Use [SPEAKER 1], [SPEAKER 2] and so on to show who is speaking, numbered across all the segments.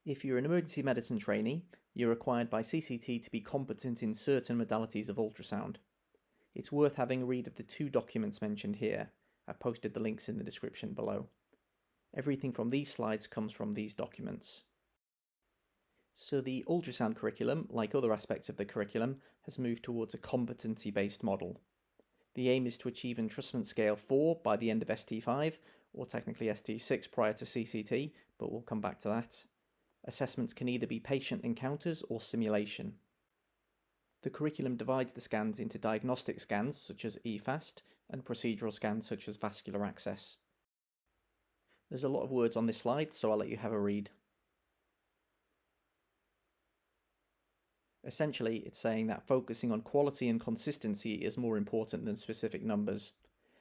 [SPEAKER 1] If you're an emergency medicine trainee, you're required by CCT to be competent in certain modalities of ultrasound. It's worth having a read of the two documents mentioned here. I've posted the links in the description below. Everything from these slides comes from these documents. So the ultrasound curriculum, like other aspects of the curriculum, has moved towards a competency-based model. The aim is to achieve entrustment scale 4 by the end of ST5, or technically ST6 prior to CCT, but we'll come back to that. Assessments can either be patient encounters or simulation. The curriculum divides the scans into diagnostic scans such as EFAST and procedural scans such as vascular access. There's a lot of words on this slide, so I'll let you have a read. Essentially, it's saying that focusing on quality and consistency is more important than specific numbers.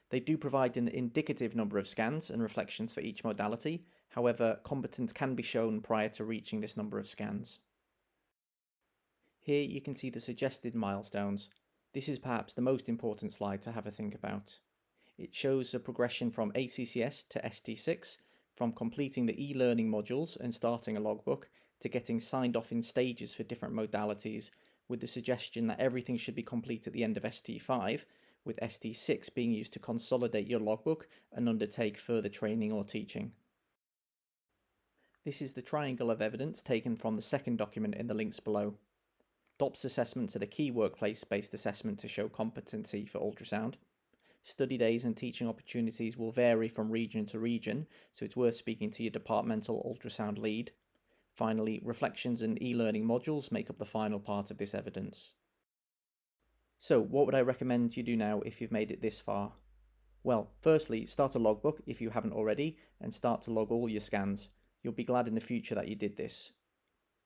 [SPEAKER 1] They do provide an indicative number of scans and reflections for each modality, however, competence can be shown prior to reaching this number of scans. Here you can see the suggested milestones. This is perhaps the most important slide to have a think about. It shows a progression from ACCS to ST6, from completing the e-learning modules and starting a logbook, to getting signed off in stages for different modalities, with the suggestion that everything should be complete at the end of ST5, with ST6 being used to consolidate your logbook and undertake further training or teaching. This is the triangle of evidence taken from the second document in the links below. DOPS assessments are the key workplace-based assessment to show competency for ultrasound. Study days and teaching opportunities will vary from region to region, so it's worth speaking to your departmental ultrasound lead. Finally, reflections and e-learning modules make up the final part of this evidence. So, what would I recommend you do now if you've made it this far? Well, firstly, start a logbook if you haven't already, and start to log all your scans. You'll be glad in the future that you did this.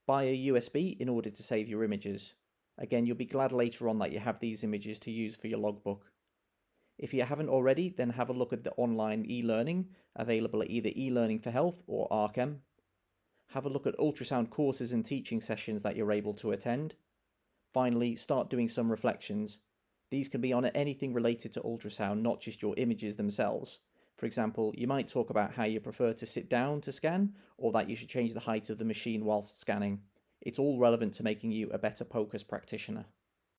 [SPEAKER 1] Buy a USB in order to save your images. Again, you'll be glad later on that you have these images to use for your logbook. If you haven't already, then have a look at the online e-learning, available at either eLearning for Health or RCEM. Have a look at ultrasound courses and teaching sessions that you're able to attend. Finally, start doing some reflections. These can be on anything related to ultrasound, not just your images themselves. For example, you might talk about how you prefer to sit down to scan, or that you should change the height of the machine whilst scanning. It's all relevant to making you a better POCUS practitioner.